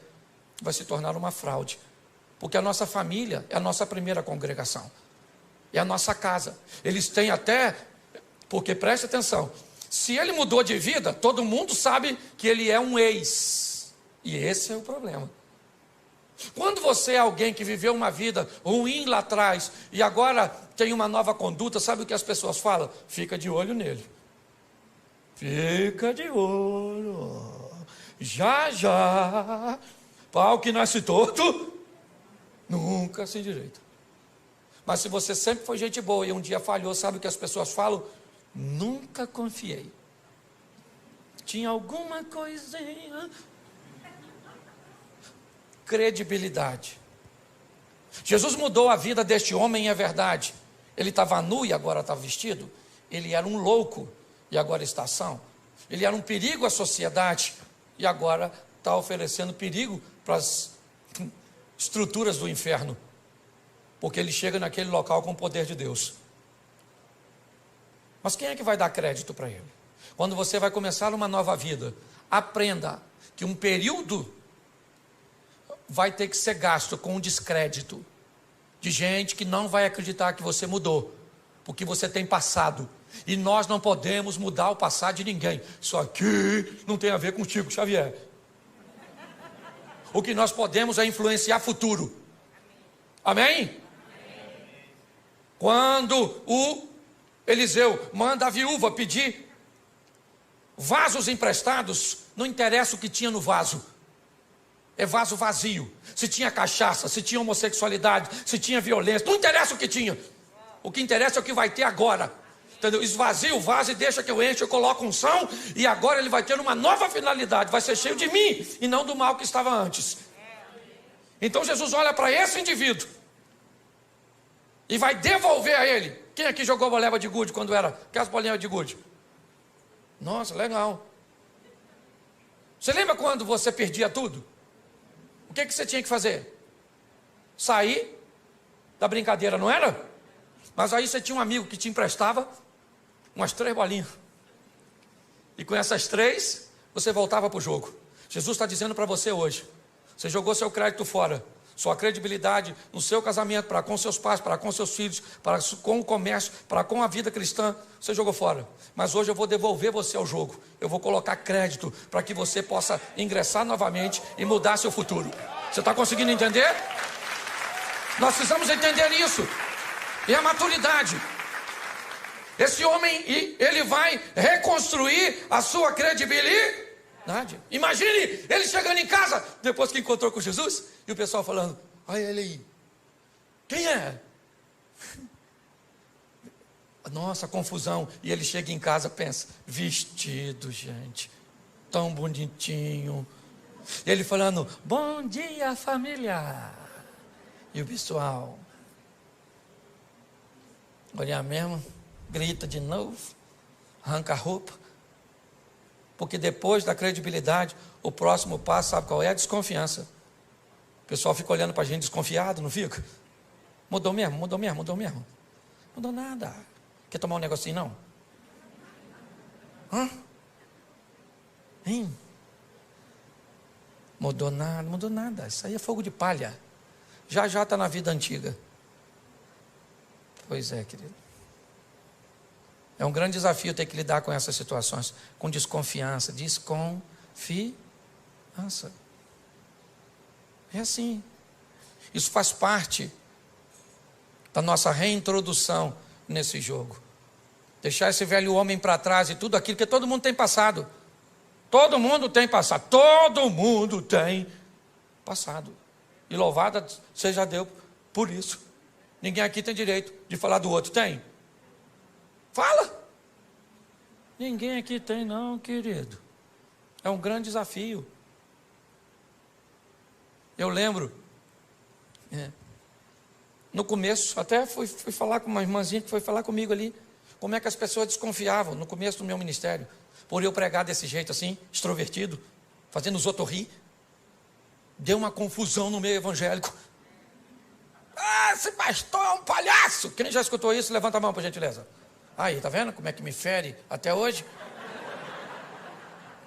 vai se tornar uma fraude. Porque a nossa família é a nossa primeira congregação. É a nossa casa. Eles têm até, porque preste atenção, se ele mudou de vida, todo mundo sabe que ele é um ex. E esse é o problema. Quando você é alguém que viveu uma vida ruim lá atrás e agora tem uma nova conduta, sabe o que as pessoas falam? Fica de olho nele. Fica de olho. Já, já. Pau que nasce torto, nunca se endireita. Mas se você sempre foi gente boa e um dia falhou, sabe o que as pessoas falam? Nunca confiei. Tinha alguma coisinha. Credibilidade. Jesus mudou a vida deste homem, é verdade. Ele estava nu e agora está vestido. Ele era um louco e agora está são. Ele era um perigo à sociedade e agora está oferecendo perigo para as estruturas do inferno. Porque ele chega naquele local com o poder de Deus. Mas quem é que vai dar crédito para ele? Quando você vai começar uma nova vida, aprenda que um período vai ter que ser gasto com um descrédito de gente que não vai acreditar que você mudou, porque você tem passado, e nós não podemos mudar o passado de ninguém. Isso aqui não tem a ver contigo, Xavier. O que nós podemos é influenciar futuro. Amém? Quando o Eliseu manda a viúva pedir vasos emprestados, não interessa o que tinha no vaso. É vaso vazio. Se tinha cachaça, se tinha homossexualidade, se tinha violência, não interessa o que tinha. O que interessa é o que vai ter agora. Entendeu? Esvazia o vaso e deixa que eu enche, eu coloco unção, e agora ele vai ter uma nova finalidade, vai ser cheio de mim e não do mal que estava antes. Então Jesus olha para esse indivíduo e vai devolver a ele. Quem aqui jogou bola de gude quando era? Aquelas bolinhas de gude? Nossa, legal. Você lembra quando você perdia tudo? O que você tinha que fazer? Sair da brincadeira, não era? Mas aí você tinha um amigo que te emprestava umas 3 bolinhas. E com essas 3, você voltava para o jogo. Jesus está dizendo para você hoje: você jogou seu crédito fora, sua credibilidade no seu casamento, para com seus pais, para com seus filhos, para com o comércio, para com a vida cristã, você jogou fora. Mas hoje eu vou devolver você ao jogo. Eu vou colocar crédito para que você possa ingressar novamente e mudar seu futuro. Você está conseguindo entender? Nós precisamos entender isso. E a maturidade. Esse homem, ele vai reconstruir a sua credibilidade. Imagine ele chegando em casa, depois que encontrou com Jesus, e o pessoal falando: olha ele aí, quem é? Nossa, confusão. E ele chega em casa, pensa: vestido, gente, tão bonitinho. E ele falando: bom dia, família. E o pessoal: olha mesmo, grita de novo, arranca a roupa. Porque depois da credibilidade, o próximo passo, sabe qual é? A desconfiança. O pessoal fica olhando para a gente desconfiado, não fica? Mudou mesmo, mudou mesmo, mudou mesmo. Mudou nada. Quer tomar um negocinho, não? Hã? Hein? Mudou nada, mudou nada. Isso aí é fogo de palha. Já está na vida antiga. Pois é, querido. É um grande desafio ter que lidar com essas situações, com desconfiança. Desconfiança. É assim. Isso faz parte da nossa reintrodução nesse jogo. Deixar esse velho homem para trás e tudo aquilo que todo mundo tem passado. Todo mundo tem passado. Todo mundo tem passado. E louvado seja Deus por isso. Ninguém aqui tem direito de falar do outro. Tem? Fala. Ninguém aqui tem não, querido. É um grande desafio. Eu lembro, no começo, até fui falar com uma irmãzinha que foi falar comigo ali, como é que as pessoas desconfiavam no começo do meu ministério, por eu pregar desse jeito assim, extrovertido, fazendo os outros rir. Deu uma confusão no meio evangélico. Ah, esse pastor é um palhaço. Quem já escutou isso, levanta a mão, por gentileza. Aí, tá vendo como é que me fere até hoje?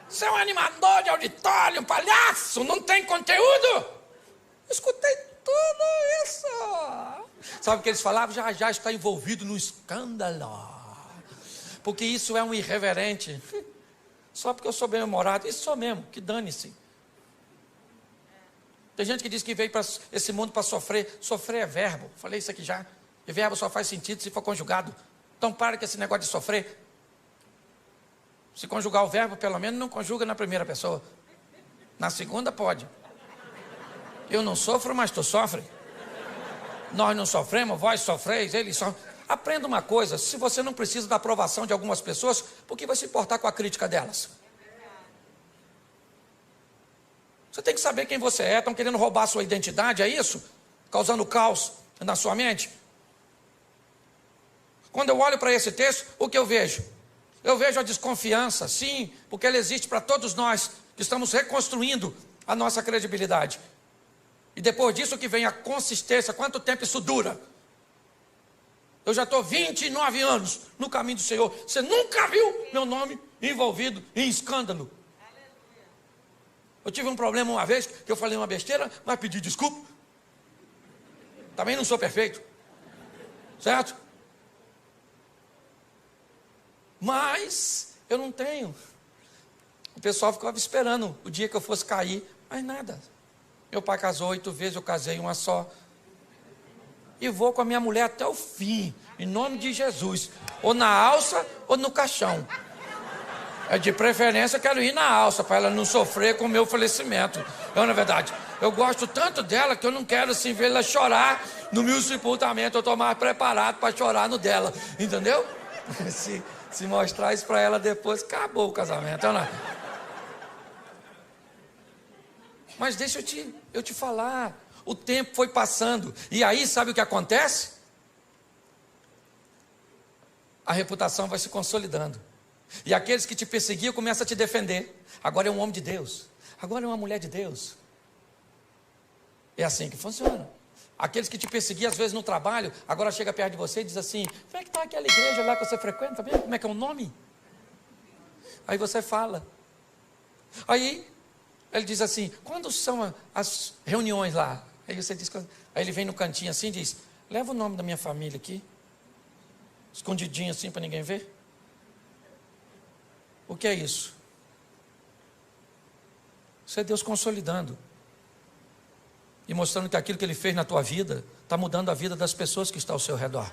Você é um animador de auditório, um palhaço, não tem conteúdo. Escutei tudo isso. Sabe o que eles falavam? Já está envolvido no escândalo. Porque isso é um irreverente. Só porque eu sou bem-humorado. Isso sou mesmo, que dane-se. Tem gente que diz que veio para esse mundo para sofrer. Sofrer é verbo. Falei isso aqui já. E verbo só faz sentido se for conjugado. Então para com esse negócio de sofrer. Se conjugar o verbo, pelo menos não conjuga na primeira pessoa. Na segunda pode. Eu não sofro, mas tu sofre. Nós não sofremos, vós sofreis, eles sofrem. Aprenda uma coisa: se você não precisa da aprovação de algumas pessoas, por que vai se importar com a crítica delas? Você tem que saber quem você é. Estão querendo roubar a sua identidade, é isso? Causando caos na sua mente. Quando eu olho para esse texto, o que eu vejo? Eu vejo a desconfiança, sim, porque ela existe para todos nós que estamos reconstruindo a nossa credibilidade. E depois disso que vem a consistência. Quanto tempo isso dura? Eu já estou 29 anos no caminho do Senhor. Você nunca viu meu nome envolvido em escândalo. Eu tive um problema uma vez, que eu falei uma besteira, mas pedi desculpa. Também não sou perfeito. Certo? Mas eu não tenho. O pessoal ficava esperando o dia que eu fosse cair, mas nada. Meu pai casou 8 vezes, eu casei uma só. E vou com a minha mulher até o fim, em nome de Jesus. Ou na alça ou no caixão. De preferência, eu quero ir na alça, para ela não sofrer com o meu falecimento. Não, na verdade, eu gosto tanto dela que eu não quero assim ver ela chorar no meu sepultamento. Eu estou mais preparado para chorar no dela, entendeu? Se mostrar isso para ela depois, acabou o casamento. Não. Mas deixa eu te falar, o tempo foi passando, e aí sabe o que acontece? A reputação vai se consolidando. E aqueles que te perseguiam começam a te defender. Agora é um homem de Deus. Agora é uma mulher de Deus. É assim que funciona. Aqueles que te perseguiam às vezes no trabalho, agora chega perto de você e diz assim: como é que está aquela igreja lá que você frequenta mesmo? Como é que é o nome? Aí você fala. Aí ele diz assim: quando são as reuniões lá? Aí você diz, aí ele vem no cantinho assim e diz: leva o nome da minha família aqui. Escondidinho assim para ninguém ver. O que é isso? Isso é Deus consolidando e mostrando que aquilo que Ele fez na tua vida está mudando a vida das pessoas que estão ao seu redor.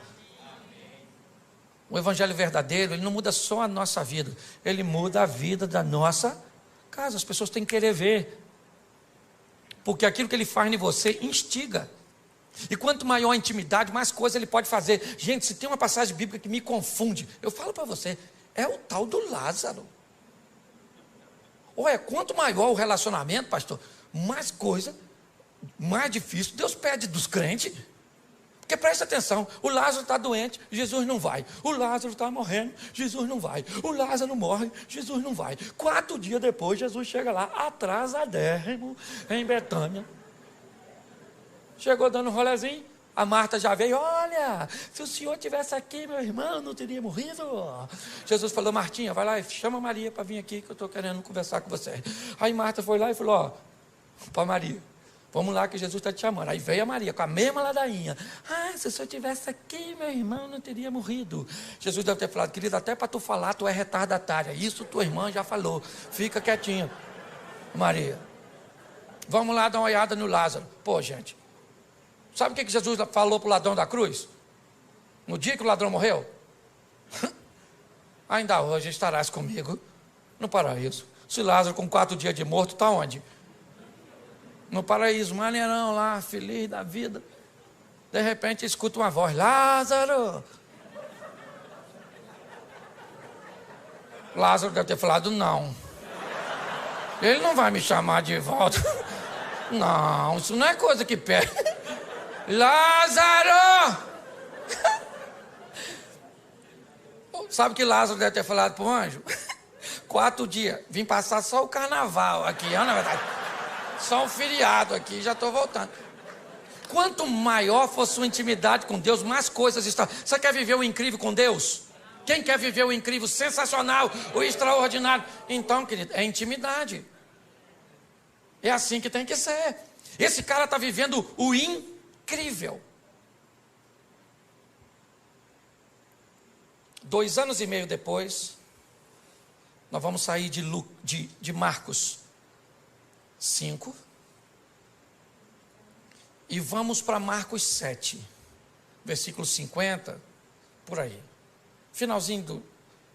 O evangelho verdadeiro, ele não muda só a nossa vida, ele muda a vida da nossa casa. As pessoas têm que querer ver, porque aquilo que Ele faz em você instiga. E quanto maior a intimidade, mais coisa Ele pode fazer. Gente, se tem uma passagem bíblica que me confunde, eu falo para você, é o tal do Lázaro. Olha, quanto maior o relacionamento, pastor, mais coisa, mais difícil Deus pede dos crentes. Porque presta atenção, o Lázaro está doente, Jesus não vai. O Lázaro está morrendo, Jesus não vai. O Lázaro morre, Jesus não vai. 4 dias depois, Jesus chega lá, atrasadérrimo, em Betânia. Chegou dando um rolezinho. A Marta já veio: olha, se o senhor tivesse aqui, meu irmão não teria morrido. Jesus falou: Martinha, vai lá e chama Maria para vir aqui, que eu estou querendo conversar com você. Aí Marta foi lá e falou: ó, para Maria, vamos lá que Jesus está te chamando. Aí veio a Maria com a mesma ladainha: ah, se o senhor tivesse aqui, meu irmão não teria morrido. Jesus deve ter falado: querida, até para tu falar, tu é retardatária. Isso tua irmã já falou, fica quietinha. Maria, vamos lá dar uma olhada no Lázaro. Pô, gente, sabe o que Jesus falou para o ladrão da cruz? No dia que o ladrão morreu? Ainda hoje estarás comigo no paraíso. Se Lázaro com 4 dias de morto, está onde? No paraíso, maneirão lá, feliz da vida. De repente escuta uma voz: Lázaro. Lázaro deve ter falado: não. Ele não vai me chamar de volta. Não, isso não é coisa que pede. Lázaro! Sabe o que Lázaro deve ter falado para o anjo? 4 dias, vim passar só o carnaval aqui, na verdade. Só um feriado aqui, já estou voltando. Quanto maior for sua intimidade com Deus, mais coisas estão. Você quer viver o incrível com Deus? Quem quer viver o incrível, sensacional, o extraordinário? Então, querido, é intimidade. É assim que tem que ser. Esse cara está vivendo o incrível. 2 anos e meio depois, nós vamos sair de Marcos 5 e vamos para Marcos 7, versículo 50, por aí. Finalzinho do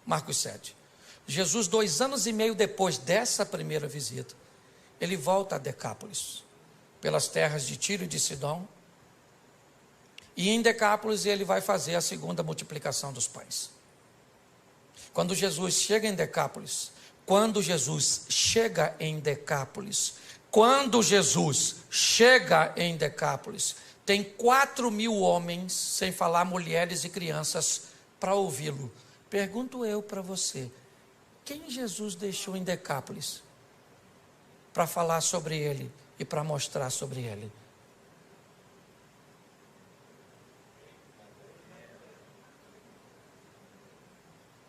Marcos 7. Jesus, 2 anos e meio depois dessa primeira visita, ele volta a Decápolis, pelas terras de Tiro e de Sidom. E em Decápolis ele vai fazer a segunda multiplicação dos pães. Quando Jesus chega em Decápolis, tem 4.000 homens, sem falar mulheres e crianças, para ouvi-lo. Pergunto eu para você, quem Jesus deixou em Decápolis para falar sobre ele e para mostrar sobre ele?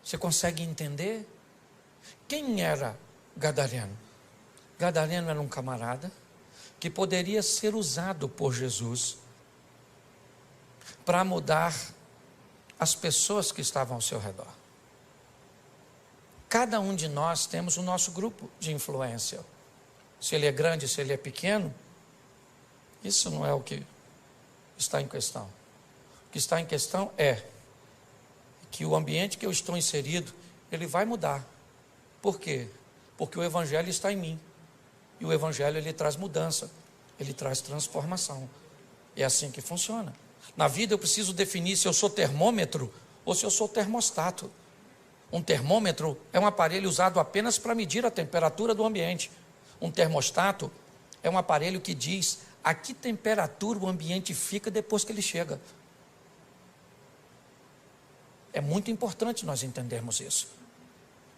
Você consegue entender? Quem era Gadareno? Gadareno era um camarada que poderia ser usado por Jesus para mudar as pessoas que estavam ao seu redor. Cada um de nós temos o nosso grupo de influência. Se ele é grande, se ele é pequeno, Isso não é o que está em questão. O que está em questão é que o ambiente que eu estou inserido, ele vai mudar. Por quê? Porque o Evangelho está em mim. E o Evangelho, ele traz mudança, ele traz transformação. É assim que funciona. Na vida eu preciso definir se eu sou termômetro ou se eu sou termostato. Um termômetro é um aparelho usado apenas para medir a temperatura do ambiente. Um termostato é um aparelho que diz a que temperatura o ambiente fica depois que ele chega. É muito importante nós entendermos isso.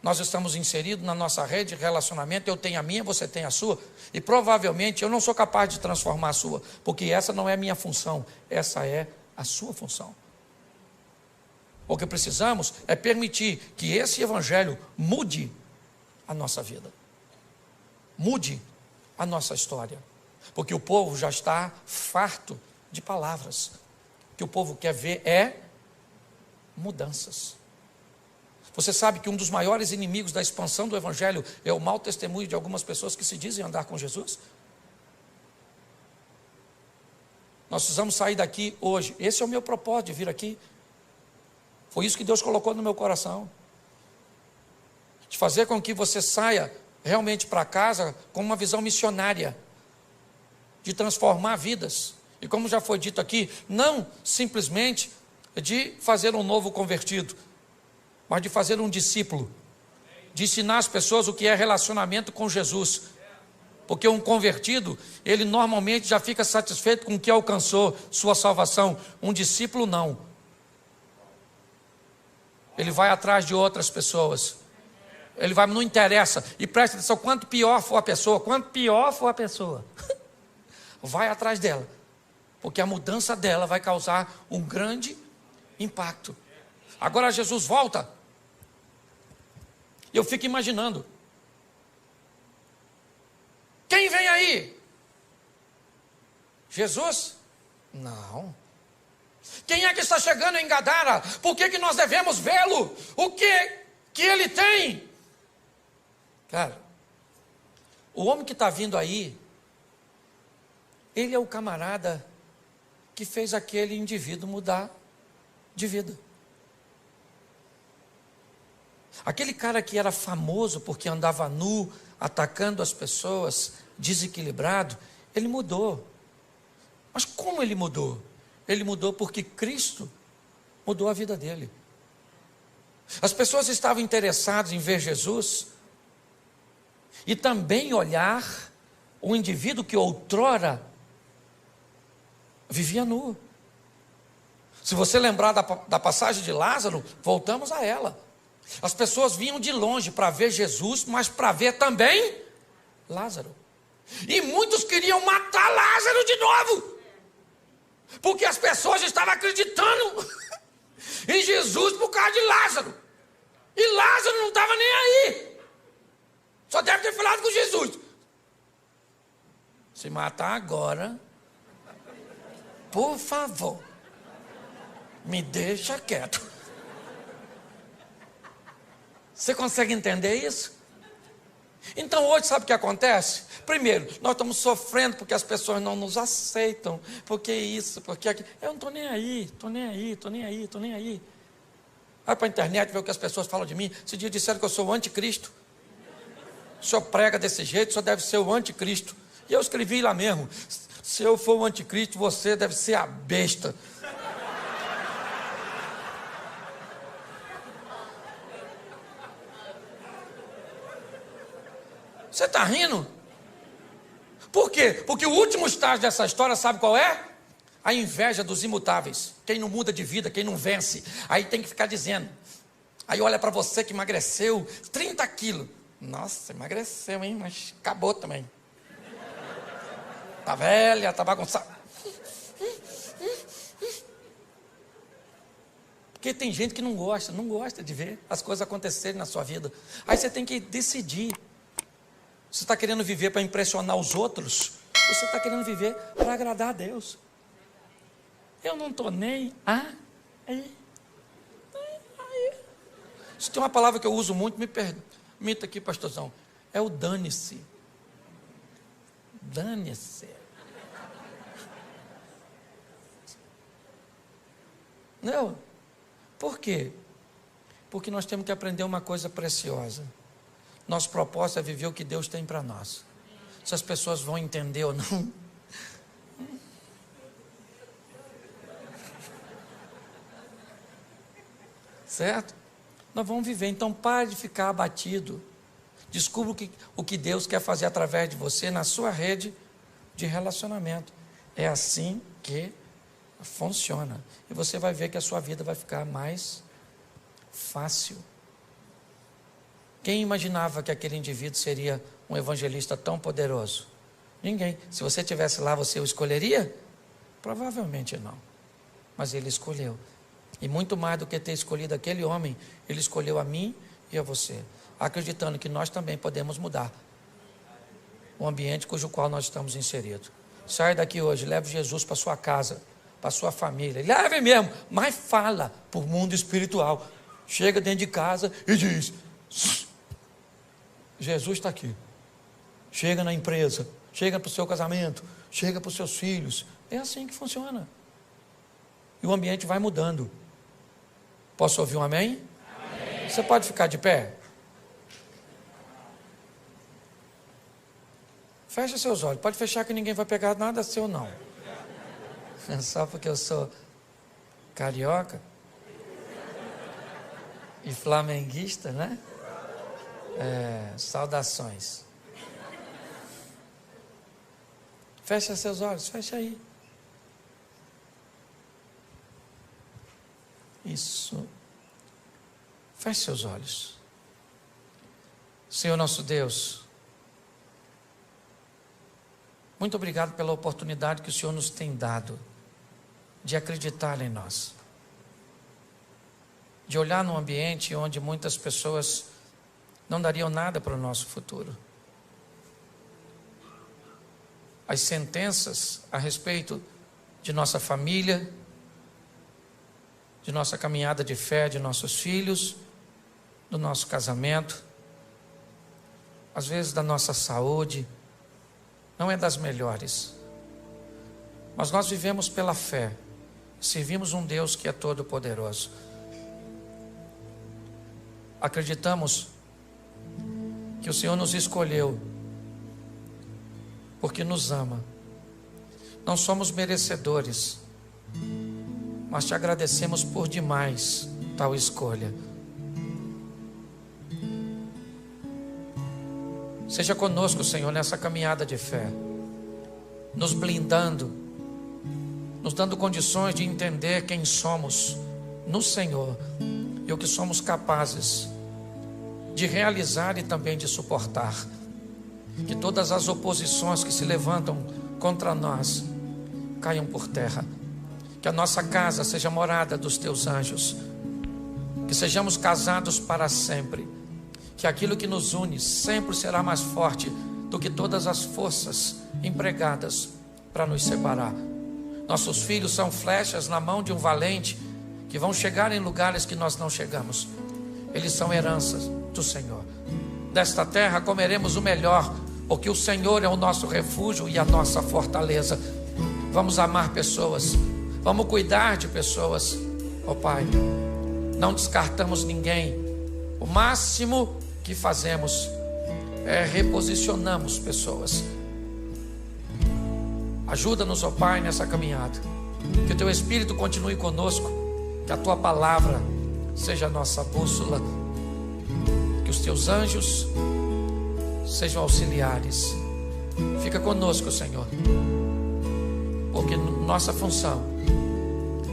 Nós estamos inseridos na nossa rede de relacionamento, eu tenho a minha, você tem a sua, e provavelmente eu não sou capaz de transformar a sua, porque essa não é a minha função, essa é a sua função. O que precisamos é permitir que esse Evangelho mude a nossa vida, mude a nossa história, porque o povo já está farto de palavras. O que o povo quer ver é mudanças. Você sabe que um dos maiores inimigos da expansão do Evangelho é o mau testemunho de algumas pessoas que se dizem andar com Jesus? Nós precisamos sair daqui hoje. Esse é o meu propósito de vir aqui. Foi isso que Deus colocou no meu coração. De fazer com que você saia realmente para casa com uma visão missionária. De transformar vidas. E como já foi dito aqui, não simplesmente de fazer um novo convertido, mas de fazer um discípulo, de ensinar as pessoas o que é relacionamento com Jesus, porque um convertido, ele normalmente já fica satisfeito com o que alcançou, sua salvação. Um discípulo não, ele vai atrás de outras pessoas, ele vai, não interessa, e presta atenção, quanto pior for a pessoa, vai atrás dela, porque a mudança dela vai causar um grande impacto. Agora Jesus volta, e eu fico imaginando, quem vem aí? Jesus? Não. Quem é que está chegando em Gadara? Por que nós devemos vê-lo? O que ele tem? Cara, o homem que está vindo aí, ele é o camarada que fez aquele indivíduo mudar de vida. Aquele cara que era famoso porque andava nu, atacando as pessoas, desequilibrado, ele mudou. Mas como ele mudou? Ele mudou porque Cristo mudou a vida dele. As pessoas estavam interessadas em ver Jesus e também olhar o indivíduo que outrora vivia nu. Se você lembrar da passagem de Lázaro, voltamos a ela. As pessoas vinham de longe para ver Jesus, mas para ver também Lázaro. E muitos queriam matar Lázaro de novo, porque as pessoas estavam acreditando em Jesus por causa de Lázaro. E Lázaro não estava nem aí. Só deve ter falado com Jesus. Se matar agora, por favor, me deixa quieto. Você consegue entender isso? Então hoje sabe o que acontece? Primeiro, nós estamos sofrendo porque as pessoas não nos aceitam, porque isso, porque aquilo. Eu não estou nem aí, estou nem aí, estou nem aí, estou nem aí. Vai para a internet ver o que as pessoas falam de mim. Esse dia disseram que eu sou o anticristo. O senhor prega desse jeito, o senhor deve ser o anticristo. E eu escrevi lá mesmo, se eu for o anticristo, você deve ser a besta. Você está rindo? Por quê? Porque o último estágio dessa história, sabe qual é? A inveja dos imutáveis. Quem não muda de vida, quem não vence. Aí tem que ficar dizendo. Aí olha para você que emagreceu 30 quilos. Nossa, emagreceu, hein? Mas acabou também. Tá velha, tá bagunçada. Porque tem gente que não gosta de ver as coisas acontecerem na sua vida. Aí você tem que decidir. Você está querendo viver para impressionar os outros? Ou você está querendo viver para agradar a Deus? Eu não estou nem aí. Se tem uma palavra que eu uso muito, me permita aqui, pastorzão, é o dane-se. Dane-se. Não. Por quê? Porque nós temos que aprender uma coisa preciosa. Nosso propósito é viver o que Deus tem para nós. Se as pessoas vão entender ou não. Certo? Nós vamos viver. Então pare de ficar abatido. Descubra o que Deus quer fazer através de você na sua rede de relacionamento. É assim que funciona. E você vai ver que a sua vida vai ficar mais fácil. Quem imaginava que aquele indivíduo seria um evangelista tão poderoso? Ninguém. Se você estivesse lá, você o escolheria? Provavelmente não. Mas ele escolheu. E muito mais do que ter escolhido aquele homem, ele escolheu a mim e a você, acreditando que nós também podemos mudar o ambiente cujo qual nós estamos inseridos. Saia daqui hoje, leve Jesus para sua casa, para sua família. Leve mesmo, mas fala para o mundo espiritual. Chega dentro de casa e diz: Jesus está aqui. Chega na empresa, chega para o seu casamento, chega para os seus filhos. É assim que funciona. E o ambiente vai mudando. Posso ouvir um amém? Amém. Você pode ficar de pé? Fecha seus olhos. Pode fechar que ninguém vai pegar nada seu não. Só porque eu sou carioca e flamenguista, né? Saudações. Fecha seus olhos, fecha aí. Isso. Feche seus olhos. Senhor nosso Deus, muito obrigado pela oportunidade que o Senhor nos tem dado de acreditar em nós, de olhar num ambiente onde muitas pessoas não dariam nada para o nosso futuro. As sentenças a respeito de nossa família, de nossa caminhada de fé, de nossos filhos, do nosso casamento, às vezes da nossa saúde, não é das melhores. Mas nós vivemos pela fé, servimos um Deus que é todo poderoso. Acreditamos que o Senhor nos escolheu porque nos ama. Não somos merecedores, mas te agradecemos por demais tal escolha. Seja conosco, Senhor, nessa caminhada de fé, nos blindando, nos dando condições de entender quem somos no Senhor e o que somos capazes de realizar e também de suportar. Que todas as oposições que se levantam contra nós caiam por terra. Que a nossa casa seja morada dos teus anjos. Que sejamos casados para sempre. Que aquilo que nos une sempre será mais forte do que todas as forças empregadas para nos separar. Nossos filhos são flechas na mão de um valente que vão chegar em lugares que nós não chegamos. Eles são heranças do Senhor. Desta terra comeremos o melhor, porque o Senhor é o nosso refúgio e a nossa fortaleza. Vamos amar pessoas, vamos cuidar de pessoas. Ó Pai, não descartamos ninguém. O máximo que fazemos é reposicionamos pessoas. Ajuda-nos, ó Pai, nessa caminhada. Que o Teu Espírito continue conosco. Que a Tua palavra seja a nossa bússola. Que os Teus anjos sejam auxiliares. Fica conosco, Senhor. Porque nossa função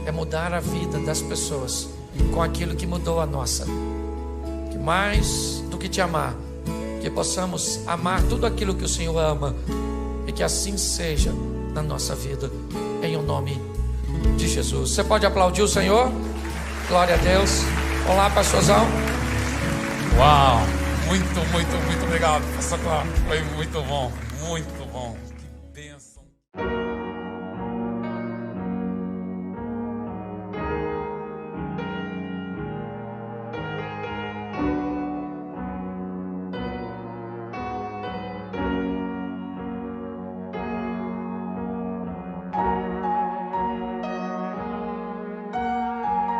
é mudar a vida das pessoas com aquilo que mudou a nossa. Que mais do que Te amar, que possamos amar tudo aquilo que o Senhor ama. E que assim seja na nossa vida, em o nome de Jesus. Você pode aplaudir o Senhor? Glória a Deus. Olá, pastorzão. Uau, muito obrigado, pastor Cláudio. Foi muito bom, muito bom.